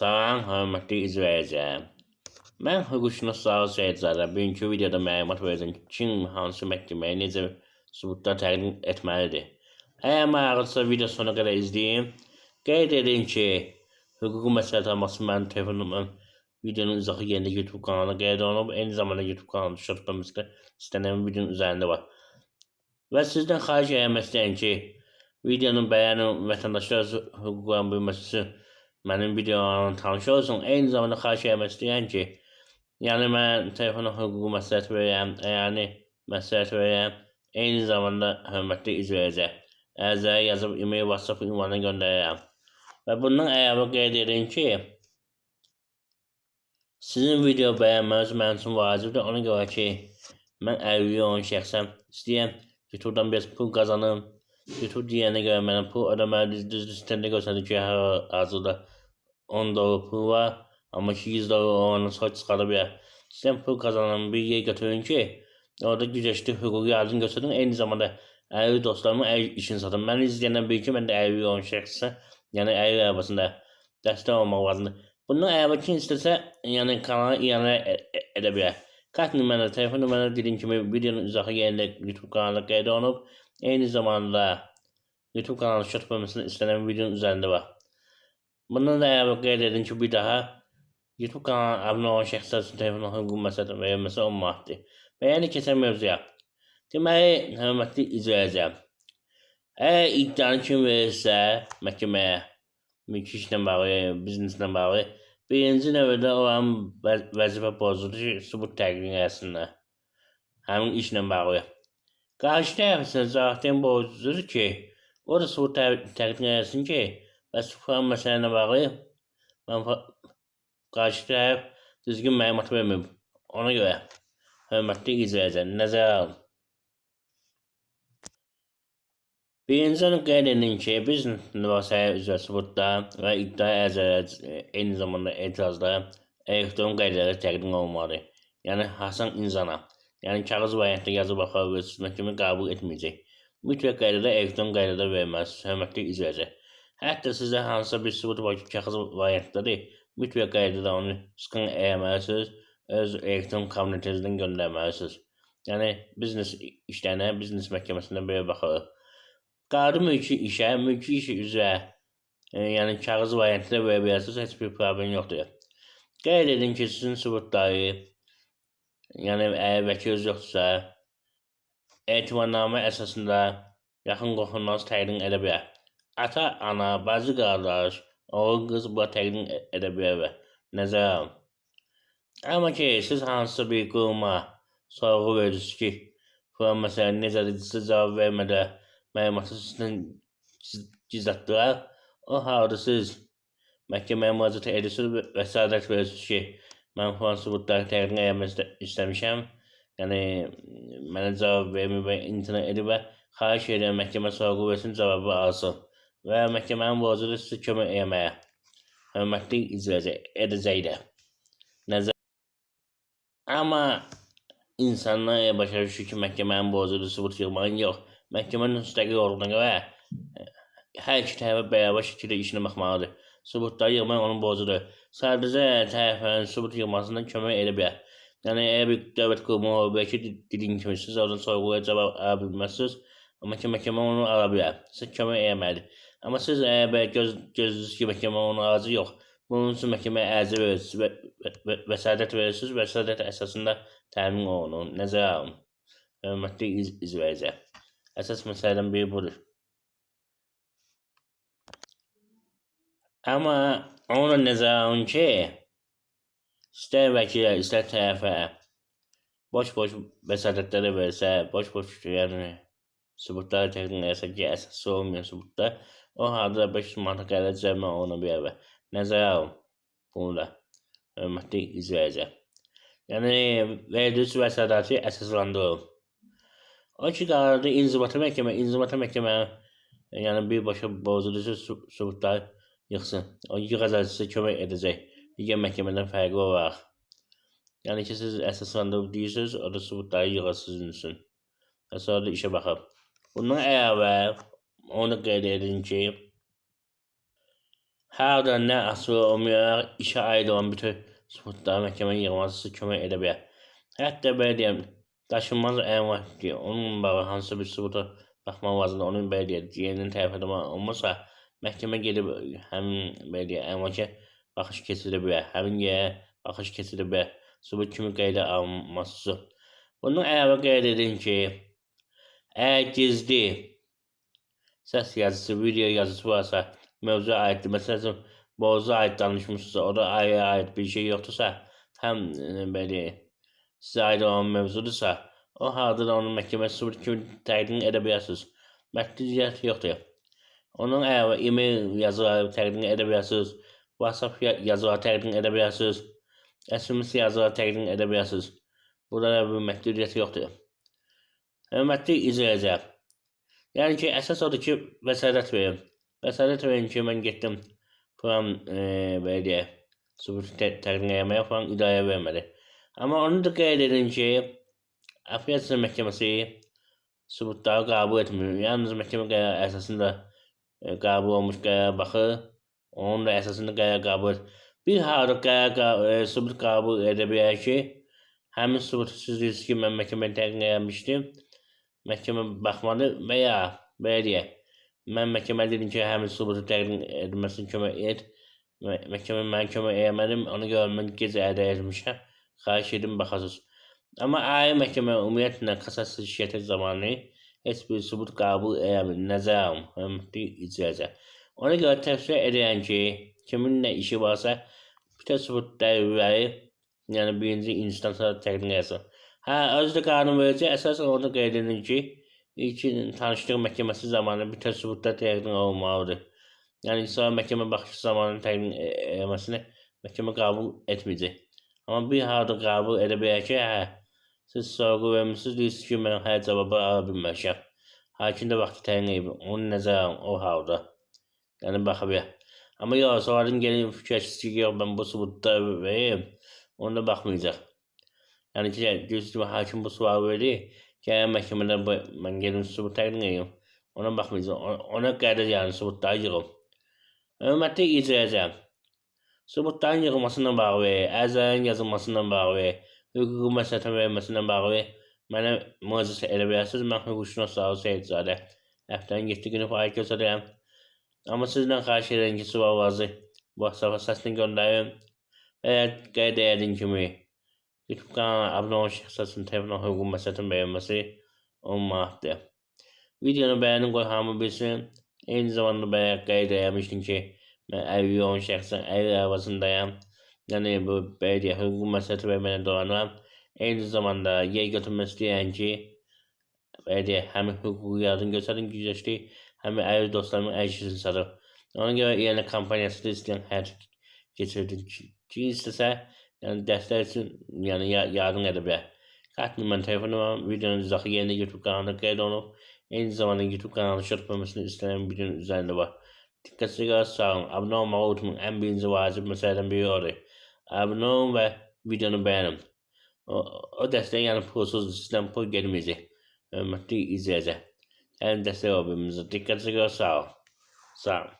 Salam, hörmətli izləyicilər. Mən hüquqşünas Sağız Seyidzadə bugünkü videoda məlumat verəcəm ki, kim hansı məhkəməyə necə sübutlar təqdim etməlidir. Əgər maraqlıdırsa video sonuna qədər izləyin. Qeyd edin ki, hüquqi məsləhət alması mənim telefonumdan videonun izahı yerində YouTube kanalına qeyd olunub. Eyni zamanda YouTube kanalında şartlaması istənilən videonun üzərində var. Və sizdən xahiş etmək istəyirəm ki, videonun bəyənin vətəndaşlar hüquqlarını bilməsi üçün mənim videolarımla tanış olsun. Eyni zamanda xahiş etmək istəyirəm ki, mən telefona hüquqi məsləhət verirəm, məsləhət verirəm. Eyni zamanda hörmətli izləyicilər, ərizəyə yazıb e-mail, WhatsApp ünvanına göndərirəm. Və bundan əlavə qeyd edin ki, sizin video bəyənməniz mənim üçün vacibdir. Ona görə ki, mən əlilliyi olan şəxsəm, istəyirəm YouTube'dan biraz pul qazanım. YouTube deyənə görə mənə pul ödəməlidir. Düzdür, sistemdə göstərir ki, hazırda $10 pul var, amma ki $100 olanı sonra çıxara bilər. Sizdən pul kazanın bir yer götürün ki, orada güzəştli hüquqi yardım göstərin. Eyni zamanda əlilli dostlarımın əl işini satın. Məni izləyəndən bilir ki, mən də əlilli olan şəxssə, əlilli arabasında dəstək olmaq lazımdır. Bundan əlavə kim istəsə, kanala iyanə edə bilər. Kart nümunələri, telefon nümunələri dediyim kimi videonun izahı yerində YouTube kanalına qeyd olunub. Eyni zamanda YouTube kanalı şart bölməsində istənilən videonun üzərində var. Bundan da əlavə qeyd edin ki, bir daha YouTube kanalına abunə olan şəxslər üçün telefonun hüquqi məsləhət verilməsi 10 manatdır. Və yəni keçən mövzuya. Deməli, hörmətli izləyicilər, əgər iddianı kim verirsə məhkəməyə, mülki işlə bağlı, bizneslə bağlı, birinci növbədə olan vəzifə borcudur ki, sübut təqdim etsinlər. Həmin işlə bağlı. Qarşı tərəf isə zaten borcudur ki, o da sübut təqdim etsin ki, və sübut məsələyə bağlı qarşı tərəf düzgün məlumat vermir. Ona görə hörmətli izləyicilər, nəzərə alın. Birinci onu qeyd edin ki, biz mübahisəyə üzrə sübutlar və iddia ərizələri, eyni zamanda etirazlar elektron qaydada təqdim olunmalıdır. Yəni hasan insana, kağız variantda yazıb aparılır, məhkəmə qəbul etməyəcək. Mütləq qaydada elektron qaydada verməlisiniz, hörmətli izləyicilər. Hətta sizdə hansısa bir sübut var ki, kağız variantdadır, mütləq qaydada onu skan eləməlisiniz, öz elektron kabinetinizdən göndərməlisiniz. Biznes işlərinə, biznes məhkəməsində belə baxılır. Qadri mülki işi üzrə, kağız variantında verə bilərsiniz, heç bir problem yoxdur. Qeyd edin ki, sizin sübutları, əgər vəkiliniz yoxdursa, etibarnamə əsasında yaxın qohumlarınız təqdim edə bilər. Ata, ana, bacı, qardaş, oğul, qız buna təqdim edə bilər və nəzərə alın. Amma ki, siz hansısa bir quruma sorğu verirsiniz ki, filan məsələ necədir, sizə cavab vermədə məlumatı sizdən gizlətdilər. O halda siz məhkəməyə müraciət edirsiniz və vəsatət verirsiniz ki, mən filan sübutları təqdim etmək istəmişəm. Mənə cavab vermir və imtina edib və xahiş edirəm məhkəmə sorğu versin, cavabı alsın. Və məhkəmənin borcudur sizə kömək etməyə. Hörmətli izləyicilər, edəcəkdir. Amma insanlar başa düşür ki, məhkəmənin borcudur sübut yığmağın yox. Məhkəmənin müstəqil olduğuna görə hər iki tərəfə bərabər şəkildə işinə baxmalıdır. Sübutları yığmaq onun borcudur. Sadəcə tərəflərin sübut yığmasından kömək edə bilər. Əgər bir dövlət qurumu olur, bəlkə dediyim kimi siz oradan sorğuya cavab ala bilməzsiniz, amma ki, məhkəmə onu ala bilər. Siz kömək etməlidir. Amma siz gözlüsünüz ki, məhkəmə onu alacaq, yox. Bunun üçün məhkəməyə ərizə verirsiniz, vəsatət verirsiniz, vəsatət əsasında təmin olunur. Nəzərə alın. Hörmətli izləyicilər. Əsas məsələdən biri budur. Amma onu nəzərə alın ki, istər vəkilə, istər tərəfə boş-boş vəsatətləri versə, boş-boş sübutları təqdim etsə ki, əsası olmayan sübutlar, o halda 500 manata qədər cərimə oluna bilər və nəzərə alın bunu da, hörmətli izləyicilər. Verdiyiniz vəsatəti əsaslandırın. O ki, qaldı inzibati məhkəmə, birbaşa borclusu sübutları yıxsın. O yığacaq sizə kömək edəcək. Digər məhkəmədən fərqli olaraq. Ki, siz əsaslandırıb deyirsiniz, o da sübutları yığır sizin üçün. Və sonra da işə baxıb. Bundan əlavə, onu qeyd edin ki, Her da ne asılı olmayarak işe ait olan bütün subutlar məhkəmənin yığılması kömək edə bilər. Hətta belə deyəm, daşınmaz əmlak ki, onun bağı hansısa bir subuta baxmaq lazımdır. Onun belə deyək, diğerinin tərəf edilmə olmasa, məhkəmə gedib həmin belə deyək, əmlaka baxış keçirə bilər. Həmin yerə baxış keçirə bilər. Subut kimi qeydə alınması. Bunun əlavə qeyd edin ki, əgər gizli səs yazısı, video yazısı varsa, mövzuya aiddir. Məsələn, borca aid danışmışsa, o da ait bir şey yoktursa, həm belə sizə aid olan mövzudursa, o halda da onu məhkəmə subut kimi təqdim edə bilərsiniz. Məhdudiyyət yoxdur. Onun əlavə e-mail yazıları təqdim edə bilərsiniz. WhatsApp yazıları təqdim edə bilərsiniz. SMS yazıları təqdim edə bilərsiniz. Burada bir məhdudiyyət yoxdur. Hörmətli izləyicilər, yəni ki, əsas odur ki, vəsarət verin. Vəsarət verin ki, mən getdim falan belə deyək, subut təqdim etməyə falan idarə vermədi. Amma onu da qeyd edin ki, Apellyasiya məhkəməsi subutları qəbul etmir. Yalnız məhkəmə qərarı əsasında qəbul olmuş qərara baxır. Onun da əsasında qərar qəbul et. Bir halda subut qəbul edə bilər ki, həmin subutu siz deyirsiniz ki, mən məhkəməyə təqdim etmişdim. Məhkəmə baxmadı və ya belə deyək, mən məhkəmə dedim ki, həmin subutu təqdim edilməsini kömək et. Məhkəmə mən kömək etmədim, ona görə mən gecə ədə etmişəm. Xahiş edin baxasınız. Amma ali məhkəmə ümumiyyətlə kassasiya şikayəti zamanı heç bir subut qəbul etmir. Nəzərə alın, hörmətli izləyicilər. Ona görə tövsiyə edirəm ki, kimin nə işi varsa, bütün subut dəlilləri, yəni birinci instansa təqdim etsin. Özdə qanunverici əsasən onu qeyd edin ki, ilkin tanışlıq məhkəməsi zamanı bütün subutlar təqdim olmalıdır. Yəni sonra məhkəmə baxışı zamanı təqdim etməsini məhkəmə qəbul etməyəcək. Amma bir halda qəbul edə bilər ki, siz sorğu vermişsiniz, deyirsiniz ki, mən hər cavabı ala bilməmişəm. Hakim də vaxtı təyin edib, onu nəzərə alın o halda. Yəni baxa bilər. Amma yox, sonradan gəlin fikirləşirsiniz ki, yox, mən bu subutları vereyim, onu da baxmayacaq. Yəni ki, deyirsiniz ki, hakim bu sualı verir, gələn məhkəmədə mən gəlin subut təqdim edeyim. Ona baxmayacaq, ona qədər yəni subutları yığın. Hörmətli izləyicilər, subutların yığılmasından bağlı, ərizələrin yazılmasından bağlı, hüquqi məsləhətin verilməsindən bağlı mənə müraciət edə bilərsiniz. Mən hüquqşünas Seyidzadə həftənin 7 günü fəaliyyət göstərirəm. Amma sizdən xahiş edirəm ki, suallarınızı WhatsApp səsini göndərin və qeyd edin kimi YouTube kanalına abunə olan şəxslərin tərəfindən hüquqi məsləhətin verilməsi 10 manatdır. Videonu bəyənin, qoy hamı bilsin. Eyni zamanda qeyd etmişdim ki, mən əlilliyi olan şəxsən əlil arabasındayam. Yəni bu belə deyək, hüquqi məsləhəti verməklə dolanıram. Eyni zamanda yer götürmək istəyirəm ki, belə deyək, həmin hüquqi yardım göstərin gücləşdi, həmin əlil dostlarımın əşyasını satır. Ona görə yəni kampaniyası da istəyən həyata keçirdim ki, istəsə, yəni dəstək üçün yəni yardım edə bilər. Kart nömrəm, telefonum, videonun izahı yerində YouTube kanalında qeyd olunub. Eyni zamanda YouTube kanalı şart verməsini istəyən videonun üzərində var. Diqqətinizə görə sağ olun. Abunə olmağı unutmayın. Ən birinci vacib məsələdən biri odur. Abunə olun və videonu bəyənin. O dəstək yəni pulsuzdur. Sizdən pul gelməyəcək. Hörmətli izləyicilər. Yəni dəstək ol birimizə. Diqqətinizə görə sağ olun. Sağ olun.